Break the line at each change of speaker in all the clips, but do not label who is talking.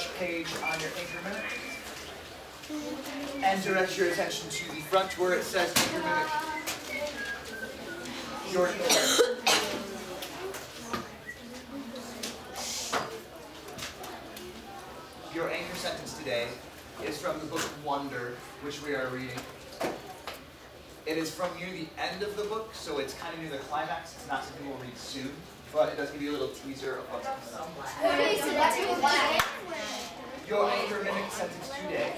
fresh page on your anchor minute. And direct your attention to the front where it says anchor minute. Your anchor sentence today is from the book Wonder, which we are reading. It is from near the end of the book, so it's kind of near the climax. It's not something we'll read soon, but it does give you a little teaser of what's coming up. Your anchor minute sentence today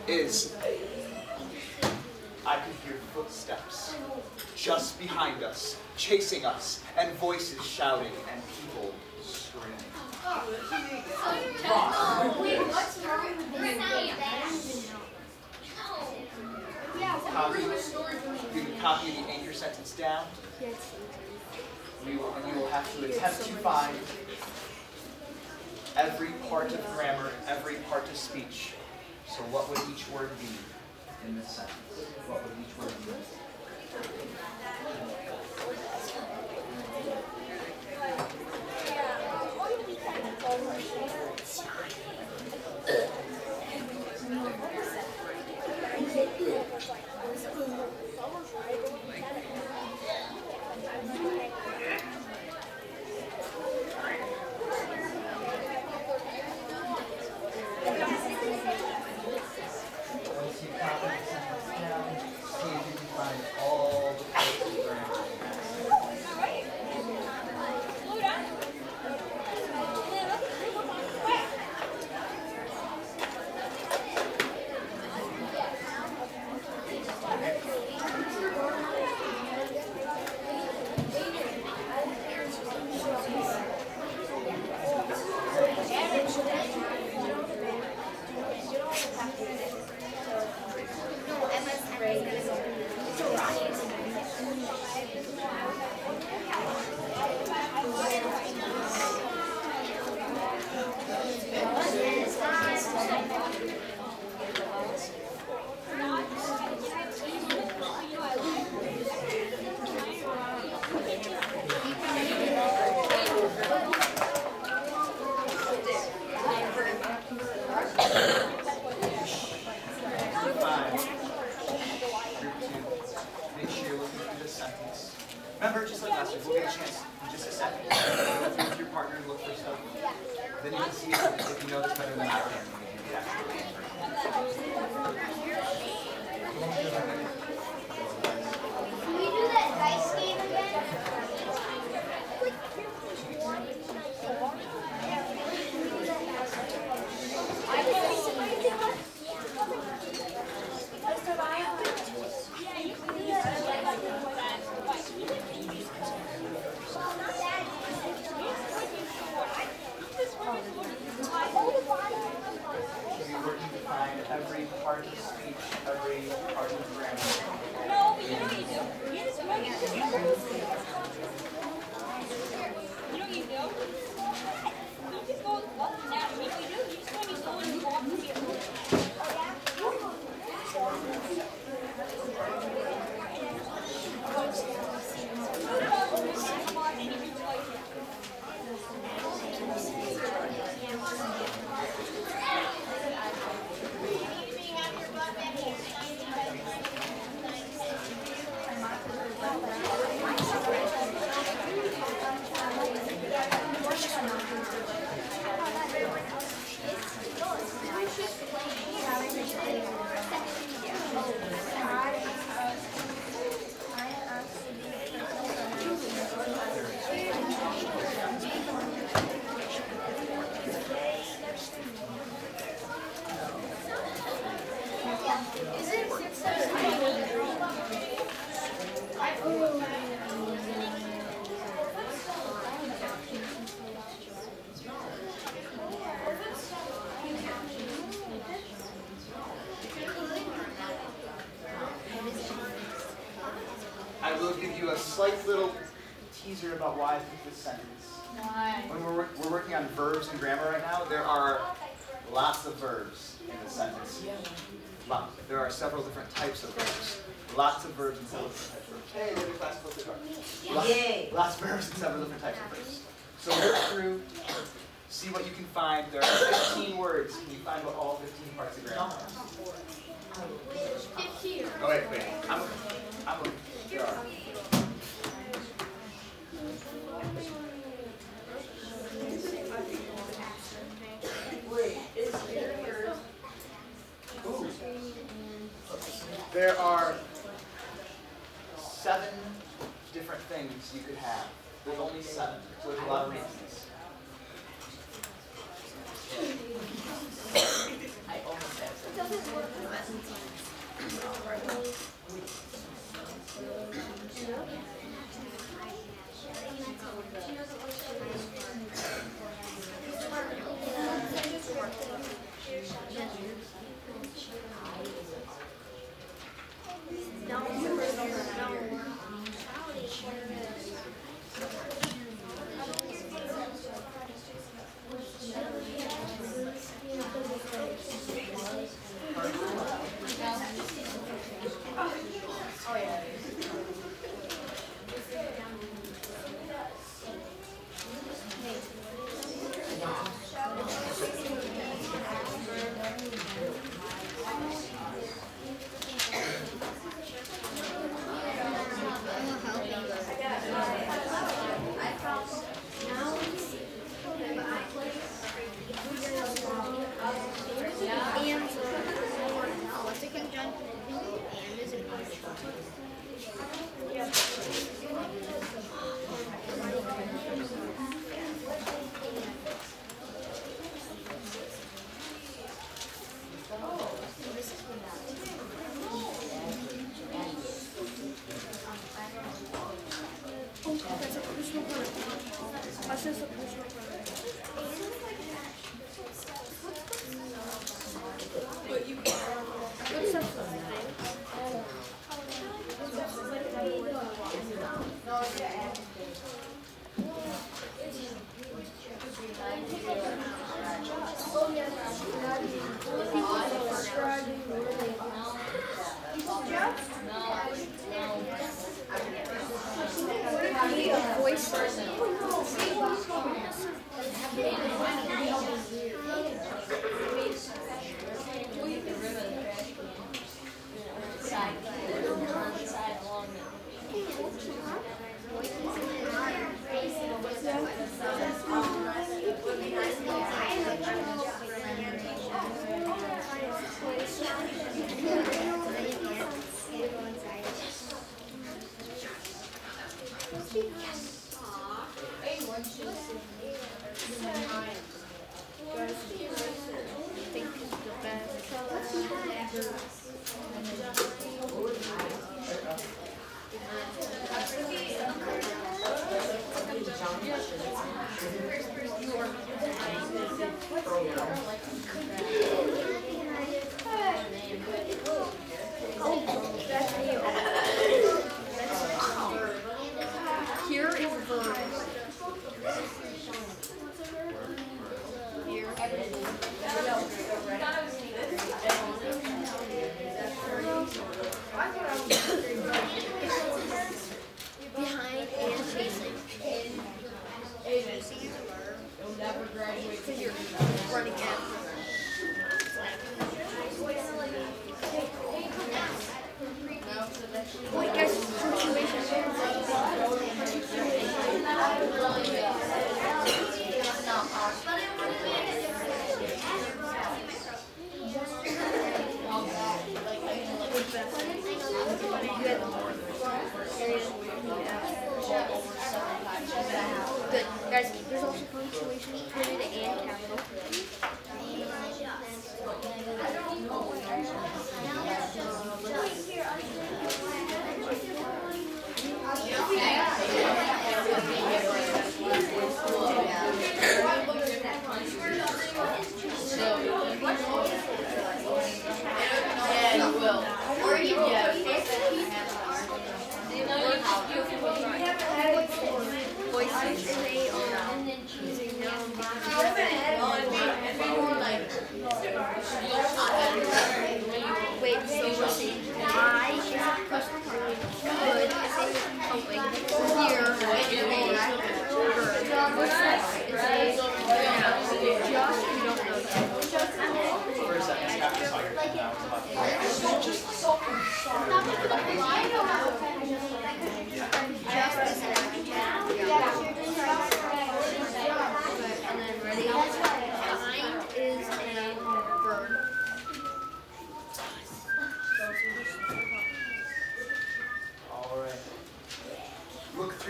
is, I could hear footsteps just behind us, chasing us, and voices shouting, and people screaming. You can copy the anchor sentence down. You will have to attempt to find every part of grammar, every part of speech. So what would each word be in this sentence? What would each word be? Remember, just like last week, we'll get a chance in just a second to go through with your partner and look for stuff. Then you can see if you know this better than I can, then you can get actual answer.
Can we do that dice game again?
Every part of speech, every part of grammar.
No, but you know what you do? You just wait. You know what you do? You just go up and down. You know what you do? You just go and walk to your room.
I will give you a slight little teaser about why I picked this sentence.
Why?
When we're working on verbs and grammar right now, there are lots of verbs in this sentence. There are several different types of verbs. Lots of verbs and several different types of verbs. Hey, there's a class book. Lots of verbs and several different types of verbs. So look through, see what you can find. There are 15 words. Can you find what all 15 parts of grammar are?
15.
Oh, wait. I'm looking. There are. Ooh. There are 7 different things you could have. There's only 7, so there's a lot of reasons.
Behind and chasing. Chasing is a verb. Because you're running after.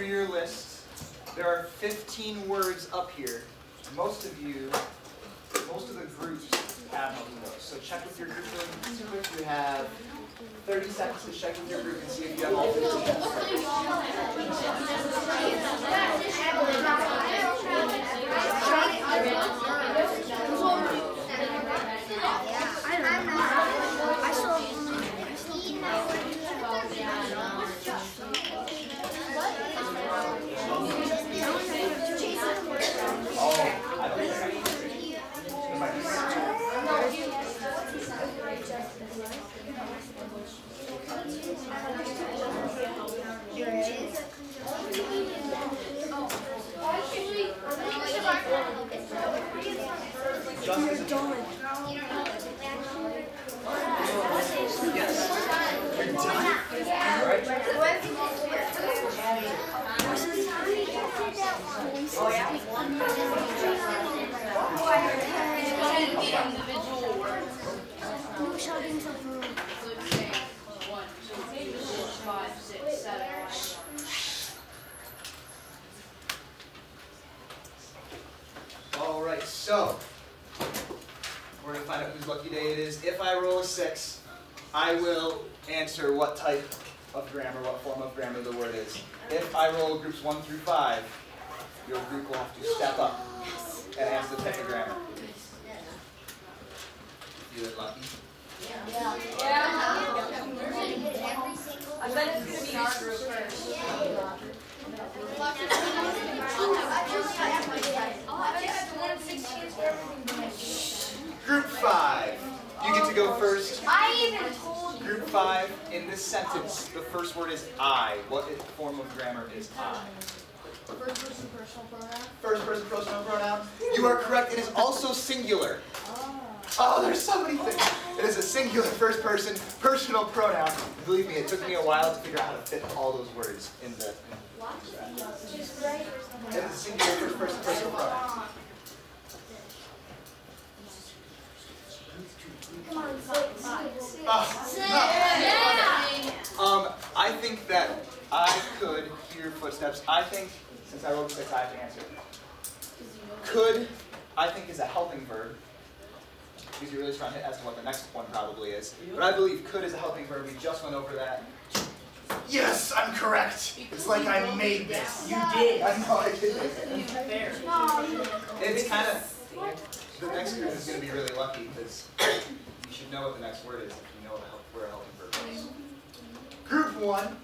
through your list. There are 15 words up here. Most of the groups have most of those. So check with your group really quick. You have 30 seconds to check with your group and see if you have all 15. Alright, so we're going to find out whose lucky day it is. If I roll a 6, I will answer what type of grammar, what form of grammar the word is. If I roll groups 1 through 5, your group will have to step up and answer the type of grammar. You get lucky?
Yeah. I bet it's going to be our group first.
Group 5. You get to go first.
I even told you.
Group 5. In this sentence, the first word is I. What form of grammar is I?
First person personal pronoun.
First person personal pronoun. You are correct. It is also singular. Oh, there's so many things. It is a singular first person personal pronoun. Believe me, it took me a while to figure out how to fit all those words in the. It is a singular first person personal pronoun.
Come on,
I think that I could hear footsteps. I think, since I wrote 6, I have to answer. Could, I think, is a helping verb. Because you're really trying to hit as to what the next one probably is. But I believe could is a helping verb. We just went over that. Yes, I'm correct. It's like I made this.
You did.
I know I did.
Fair.
It's kind of, the next group is going to be really lucky because you should know what the next word is if you know where a helping verb is. Group 1,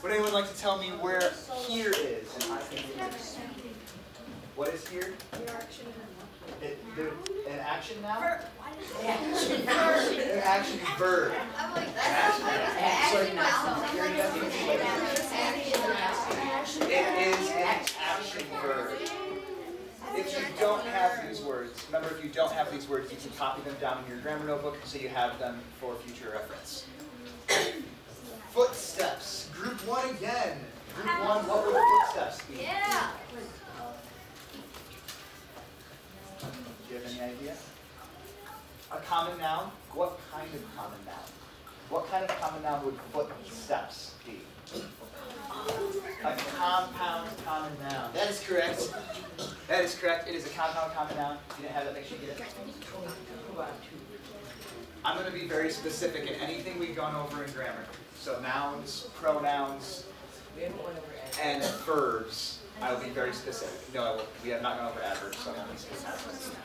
would anyone like to tell me where here is? And I think it is. What is here? An action now? An action verb. It is an action verb. If you don't have these words, remember if you don't have these words, you can copy them down in your grammar notebook so you have them for future reference. Footsteps. Group 1 again. Group 1, what would the footsteps be?
Yeah.
Do you have any idea? A common noun? What kind of common noun? What kind of common noun would footsteps be? A compound common noun. That is correct. That is correct. It is a compound common noun. If you didn't have that, make sure you get it. I'm going to be very specific in anything we've gone over in grammar. So nouns, pronouns, and verbs. I will be very specific. No, I will. We have not gone over adverbs, so I'm going to be specific.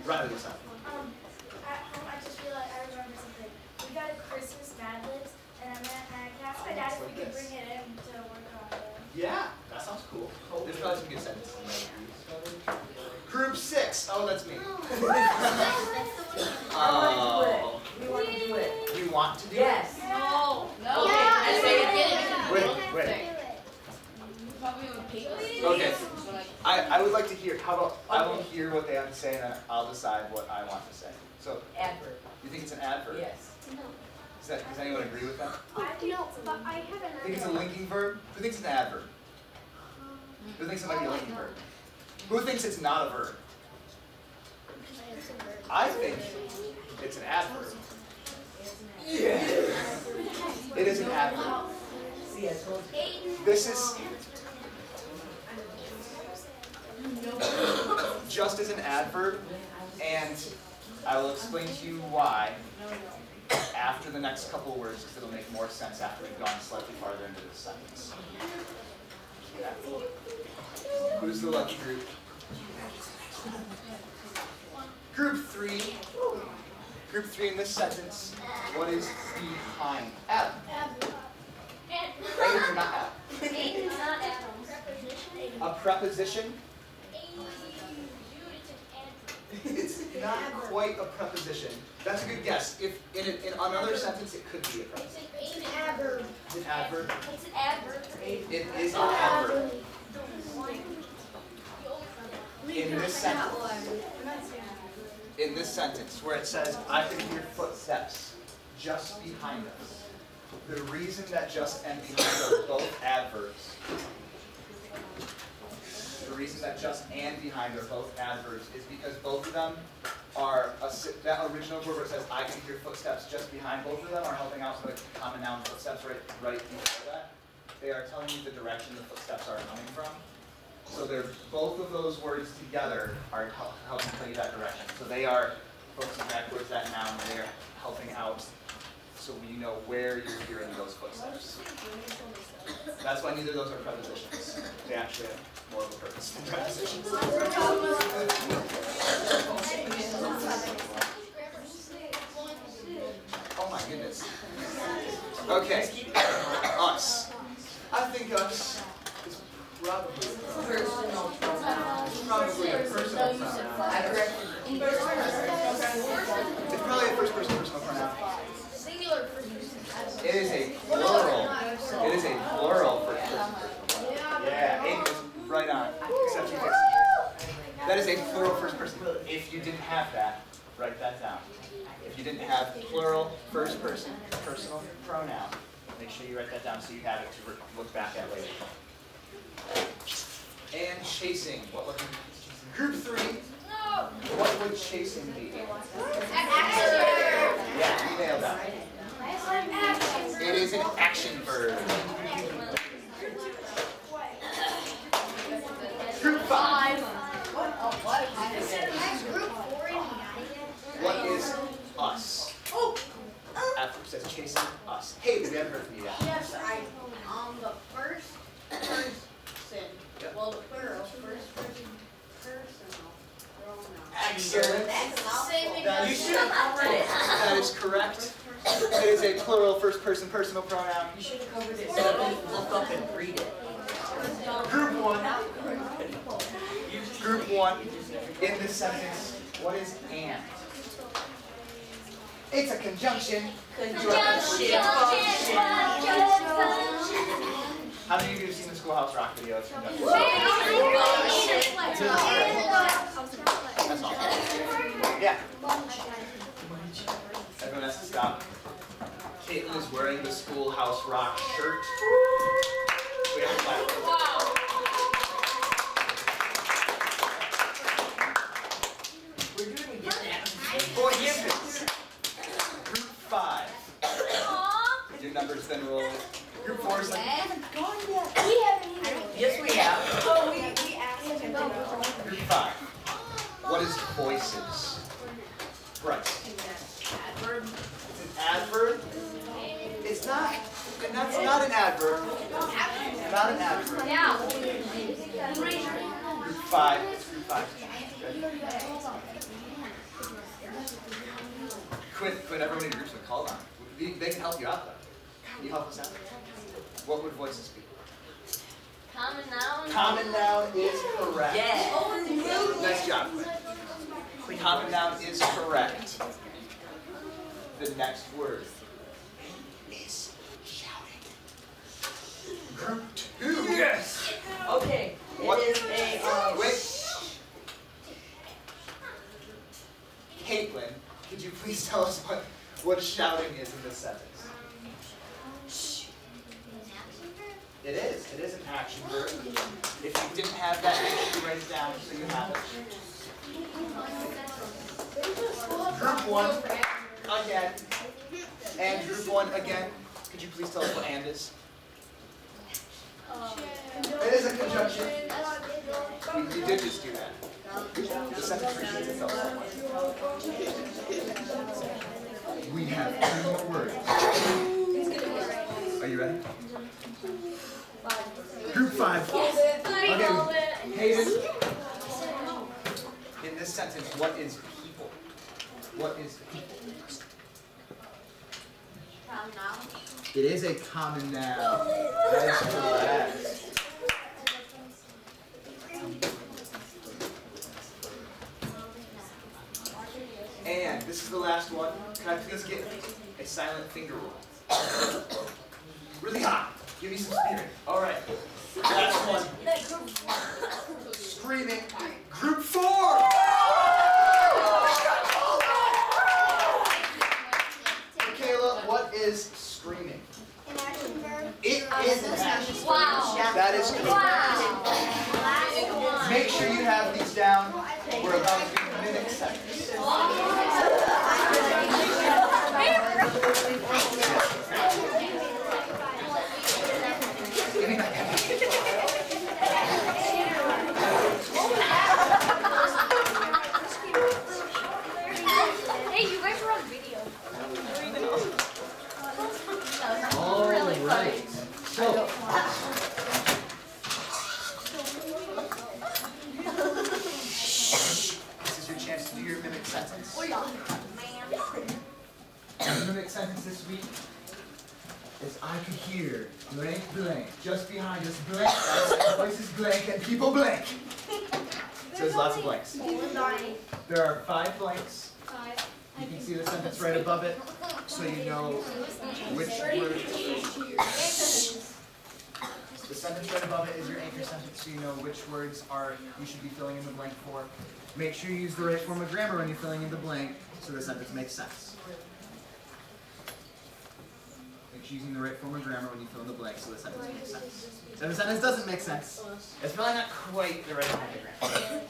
Run it this time.
I just realized I remember something. We got a Christmas Mad Libs, and I can ask my dad if we could bring it in to work on it.
Yeah, that sounds cool. There's probably some good sentences. Group 6. Oh, that's me. Oh.
We want to do it.
You want to do
Yes.
No.
Yeah.
I say it
it? Wait.
Probably with paper.
Okay. I would like to hear, how about, I will hear what they have to say and then I'll decide what I want to say. So,
Adverb.
you think it's an adverb?
Yes.
Does anyone agree with that?
No, but I haven't heard
Think it's a
of
linking verb? Who thinks it's an adverb? Who thinks it might be a linking verb? Who thinks it's not a verb? I think it's an adverb. Yeah. It is an adverb. This is just as an adverb, and I will explain to you why after the next couple of words, because it'll make more sense after we've gone slightly farther into this sentence. Yeah. Who's the lucky group? Group 3. Group 3 in this sentence. What is behind? Ab. Or not ab? A preposition? It's not quite a preposition. That's a good guess. If in another sentence, it could be a preposition.
It's an adverb.
It's an adverb.
It's an adverb.
It is an adverb. In this sentence, where it says, I can hear footsteps just behind us. The reason that just and behind are both adverbs. The reason that just and behind are both adverbs is because both of them are, that original verb where it says, I can hear footsteps just behind, both of them are helping out with the common noun footsteps right before that. They are telling you the direction the footsteps are coming from. So they're, both of those words together are helping tell you that direction. So they are focusing back towards that noun, they are helping out so you know where you're hearing those footsteps. That's why neither of those are prepositions. They actually have more of a purpose than prepositions. Oh my goodness. Okay, us. I think us is probably a personal pronoun. It's probably a personal pronoun. It's probably a first person personal pronoun. It is a plural. It is a plural first person. Yeah, Aiden is right on. Except you missed. That is a plural first person. If you didn't have that, write that down. If you didn't have plural first person personal pronoun, make sure you write that down so you have it to look back at later. And chasing. What would Group 3? What would chasing be? Yeah, you nailed that. It is an action verb. Group 5. What is us? After it says chasing us. Hey, we haven't heard from you yet.
Yes, the first person,
Yep.
well, the plural, first person, personal pronoun.
Excellent.
You should have covered it.
That is correct. It is a plural first person personal pronoun.
You should have covered it, so you look up and read it.
Group 1. Group 1. In this sentence, what is and? It's a conjunction. How many of you have seen the Schoolhouse Rock video? It's conjunction. That's all. Yeah. Everyone has to stop. Caitlin is wearing the Schoolhouse Rock shirt. We have to clap.
Wow.
We're doing it.
Boy, Group 5. Your number's been rolled. Group 4 is like,
Yes, we have.
Group 5. What is voices? Right.
Adverb.
It's an adverb. It's not, and that's not an adverb. Not an adverb.
Yeah.
Group 5. It's group 5. Quit everyone in groups with called on. They can help you out though. Can you help us out? What would voices be?
Common noun.
Common noun is correct.
Yeah.
Nice job. Common noun is correct. The next word is shouting. Group 2. Yes.
Okay.
What?
It is a,
Wait. Caitlin, could you please tell us what shouting is in this sentence? It is. It is an action verb. If you didn't have that, make sure you write it down so you have it. Group 1 again. And group 1 again. Could you please tell us what and is? It is a conjunction. You did just do that. The sentence repeats itself somewhat. We have 2 more words. Are you ready? Group 5. Okay, Hayden. In this sentence, what is people? What is people? It is a common noun. That is correct. And this is the last one. Can I please get a silent finger roll? Really hot. Give me some spirit. All right. Last one. Screaming. Group 4. Michaela, what is screaming?
An action verb.
It is an action.
Wow.
That is correct. Make sure you have these down. We're about to do mimic sentence.
Hey, you guys are on video.
All right. So, this is your chance to do your mimic sentence. The mimic sentence this week is I could hear blank blank just behind us blank, voices blank and people blank. So there's lots of blanks. There are 5 blanks. You can see the sentence right above it, so you know which word. The sentence right above it is your anchor sentence, so you know which words you should be filling in the blank for. Make sure you use the right form of grammar when you're filling in the blank, so the sentence makes sense. Make sure you're using the right form of grammar when you fill in the blank, so the sentence makes sense. So if the sentence doesn't make sense, it's probably not quite the right form of grammar.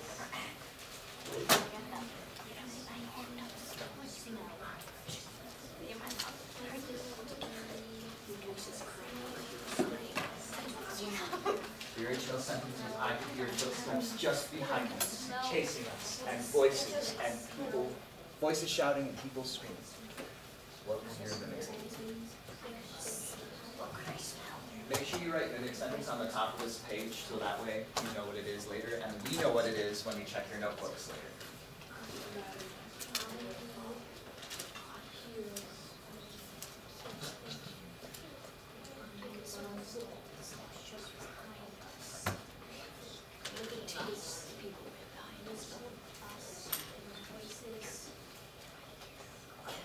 The original sentence is I could hear footsteps just behind us, chasing us, and voices shouting and people screaming. What was your mimic sentence? Make sure you write mimic sentence on the top of this page so that way you know what it is later, and we know what it is when we check your notebooks later.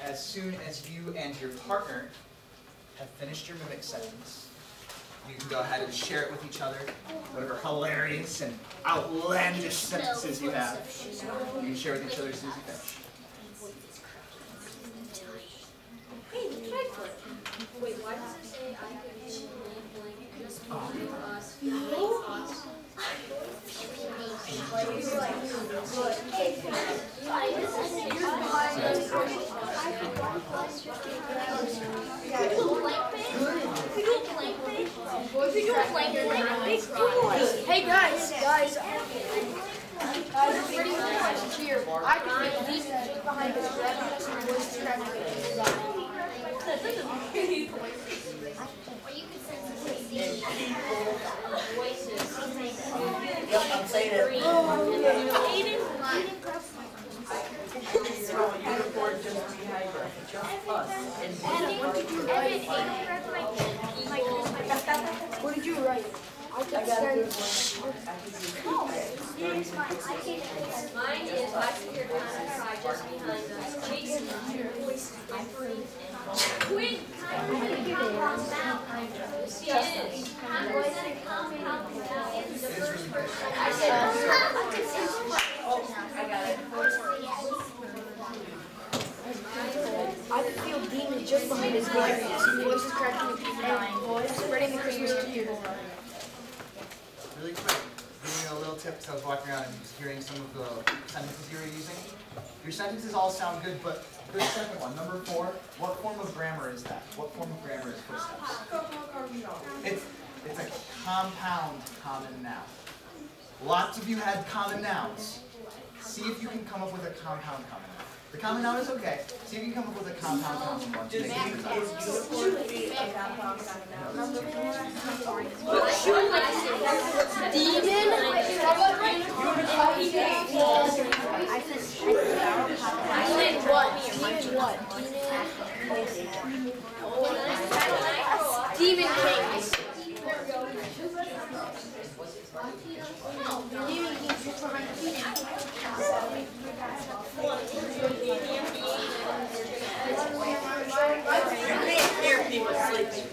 As soon as you and your partner have finished your mimic sentence, you can go ahead and share it with each other, whatever hilarious and outlandish sentences you have. You can share with each other as soon as you finish.
Wait, why does it say I could hear blank just behind us?
Hey guys, pretty much here. I can make these just behind us.
Yep, I'm saying it. Unicorn just behind us, just us.
What did you write? I
I got a good one.
Mine is I can hear voices cry just behind us, chasing us, voices whispering. Quinn, she is. The first person. I said,
Oh, I got it.
I could feel demons just behind his voices cracking and spreading the Christmas cheer.
Really quick, giving you a little tip because I was walking around and just hearing some of the sentences you were using. Your sentences all sound good, but the second one, number 4, what form of grammar is that? What form of grammar is footsteps? It's a compound common noun. Lots of you had common nouns. See if you can come up with a compound common noun. The common noun is okay. See if you can come up with a compound common noun.
Does unicorn be a compound noun?
Demon. Demon kings.
Hear people sleeping.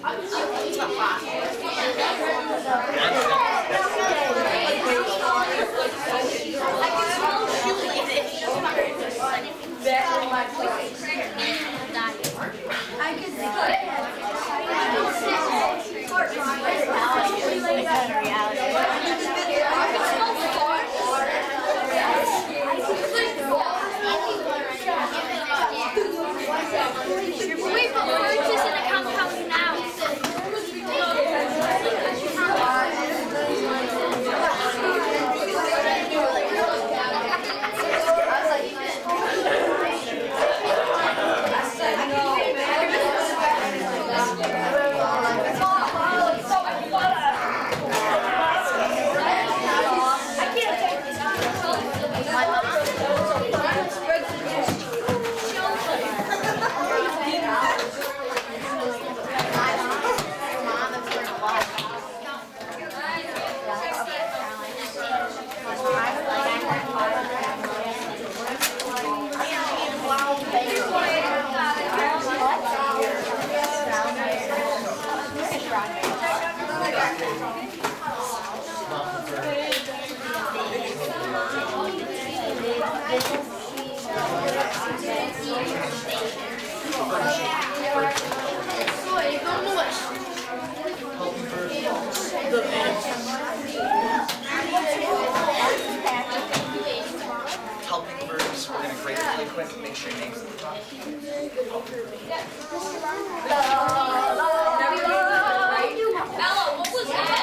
Wait, but we're just in a compound now.
Helping verbs, we're going to grade it really quick and make sure your name's at the top.
Bella, what was that?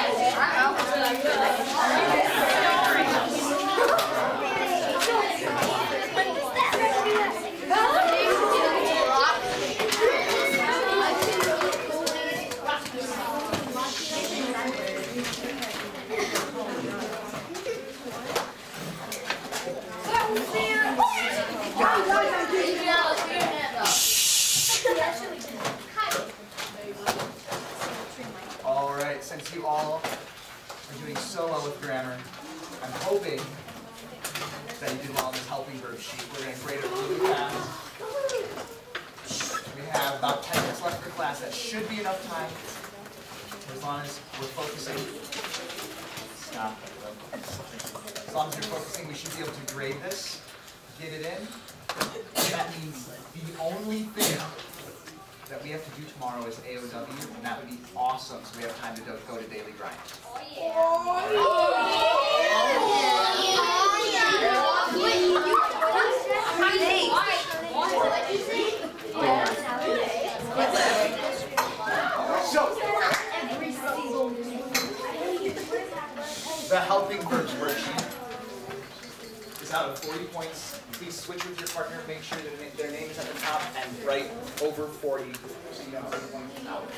All right, since you all are doing so well with grammar, I'm hoping that you did well on this helping verb sheet. We're going to grade it really fast. We have about 10 minutes left for class. That should be enough time. As long as we're focusing. Stop. As long as you're focusing, we should be able to grade this, get it in. That means the only thing that we have to do tomorrow is AOW, and that would be awesome, so we have time to go to daily grind. So, the helping verbs worksheet is out of 40 points. Please switch with your partner, make sure that their name is at the top, and write over 40 so you know 40 points out.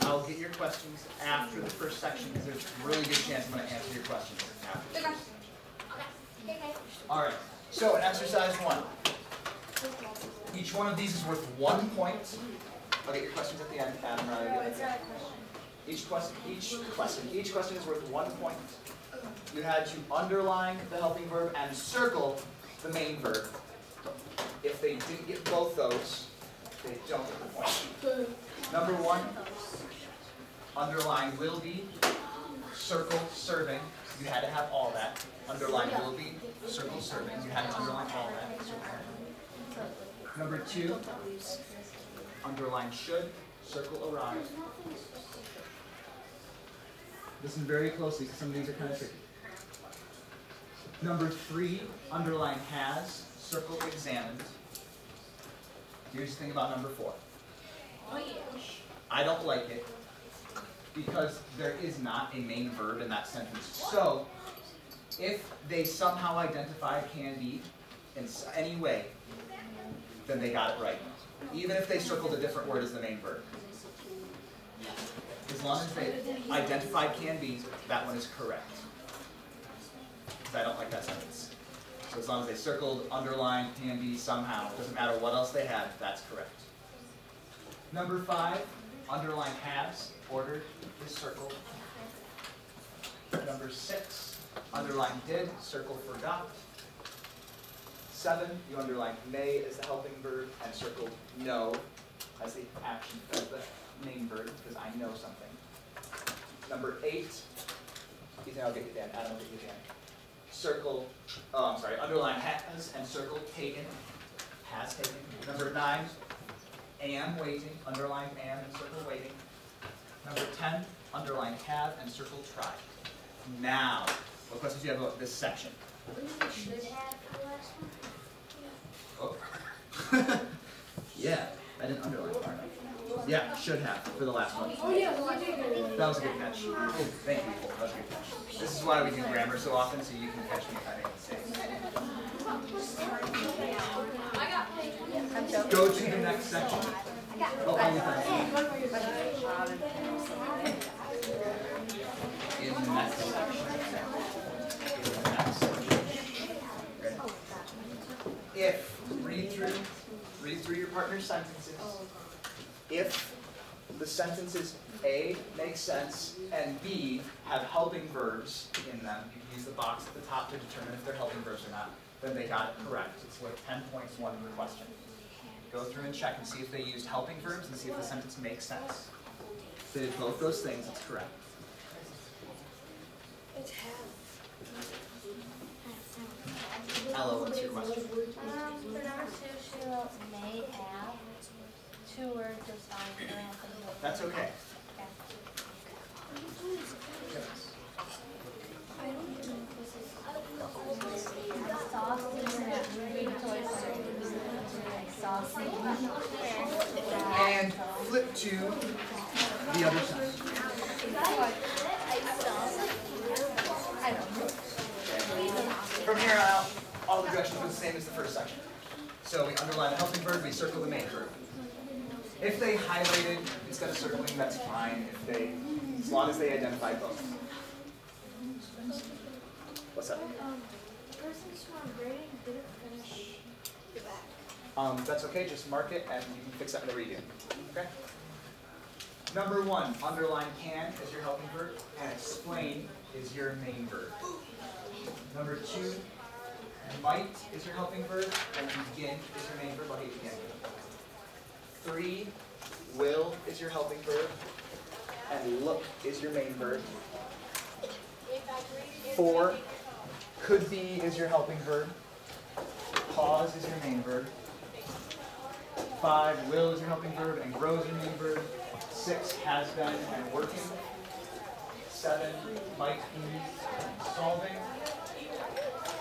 I'll get your questions after the first section because there's a really good chance I'm going to answer your questions after. All right, so in exercise 1, each one of these is worth 1 point. I'll get your questions at the end, Adam. Each question is worth 1 point. You had to underline the helping verb and circle the main verb. If they didn't get both those, they don't get the point. Number 1, underline will be, circle serving. You had to have all that. Underline will be, circle serving. You had to underline all that. Number 2, underline should, circle arrive. Listen very closely because some of these are kind of tricky. Number 3, underline has, circle examined. Here's the thing about number 4. I don't like it because there is not a main verb in that sentence. So, if they somehow identified can be in any way, then they got it right. Even if they circled a different word as the main verb. As long as they identified can be, that one is correct. Because I don't like that sentence. So as long as they circled, underlined, can be, somehow, doesn't matter what else they had, that's correct. Number 5, underline has, ordered, is circled. Number 6, underline did, circle forgot. 7, you underline may as the helping verb and circled know as the action of the main verb, because I know something. Number 8, Ethan, I'll get you Dan. Adam, I'll get you Dan. Circle, underline has and circle taken, has taken. Number 9, am waiting, underline am and circle waiting. Number 10, underline have and circle try. Now, what questions do you have about this section?
Should have the last one.
Oh. Yeah, I didn't underline part. Yeah, should have for the last one.
Oh yeah, well, I did.
That was a good catch. Oh, thank you, Nicole. That was a good catch. This is why we do grammar so often, so you can catch me if I make mistakes. Go to the next section. Oh, only thank you. In the next section. If, read through your partner's sentences. If the sentences A make sense and B have helping verbs in them, you can use the box at the top to determine if they're helping verbs or not, then they got it correct. It's worth 10 points, 1 per question. Go through and check and see if they used helping verbs and see if the sentence makes sense. If they did both those things, it's correct. Ella, what's your question?
For number 2, she wrote may have 2 words of sign for helping verb.
That's okay. And flip to the other side. From here on out, all the directions are the same as the first section. So we underline the helping verb, we circle the main verb. If they highlighted instead of circling, that's fine. As long as they identify both. What's up?
The person who I'm grading didn't finish the back.
That's okay, just mark it and you can fix that whenever you do. Okay? Number 1, underline can is your helping verb and explain is your main verb. Number 2, might is your helping verb and begin is your main verb. I'll hit begin. 3, will is your helping verb and look is your main verb. 4, could be is your helping verb. Pause is your main verb. 5, will is your helping verb and grow is your main verb. 6, has been and working. 7, might be solving.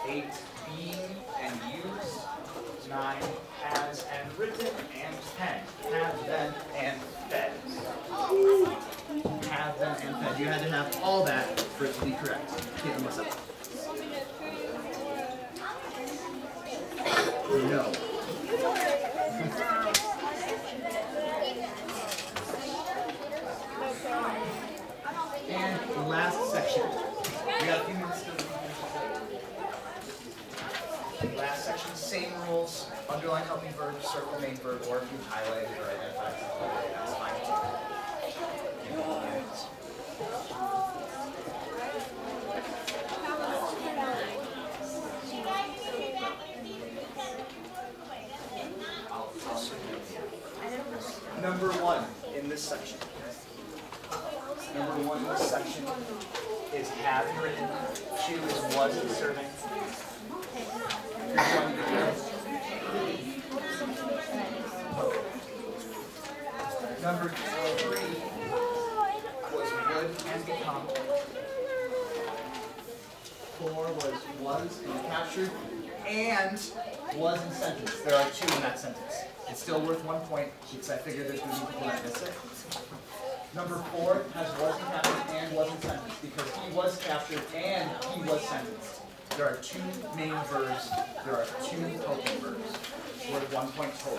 8, being and used. 9, has and written. And 10, have been and fed. Have been and fed. You had to have all that for it to be correct. Caitlin, what's up? No. And last section. We got a few minutes to last section, same rules. Underline helping verb, circle main verb, or if you highlight it or identify it, that's fine. Number one in this section. Number one in this section is have written. Two is was serving. Number three was would and become. Four was and captured. And was in sentence. There are two in that sentence. It's still worth 1 point because I figured there's going to be people that miss it. Number four has was captured and was in sentence because he was captured and he was sentenced. There are two main verbs. There are two helping verbs. Worth 1 point total.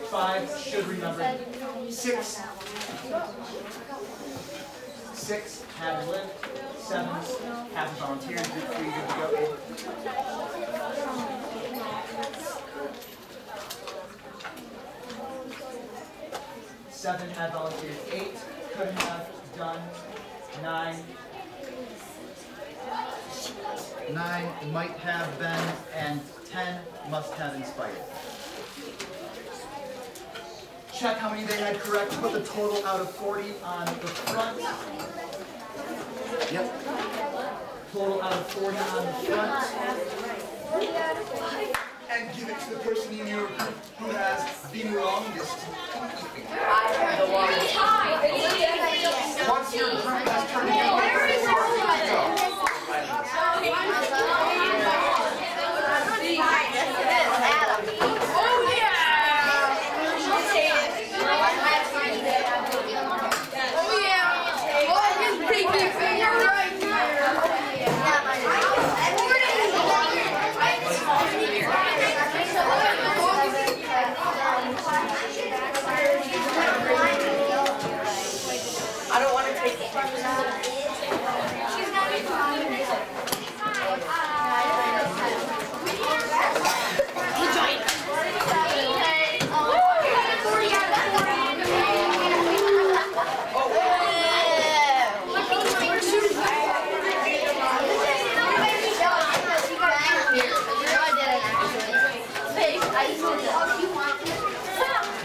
Five should remember. Six had lived. Seven haven't volunteered. Group 3 good to go. Seven had volunteered. 8 could have done. 9 might have been, and 10 must have inspired. Check how many they had correct. Put the total out of 40 on the front. Yep. Total out of 40 on the front. And give it to the person in your group who has the longest. Once your group has turned in,
I don't want to take it.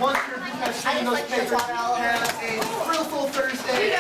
once your group has seen those papers, have a fruitful Thursday.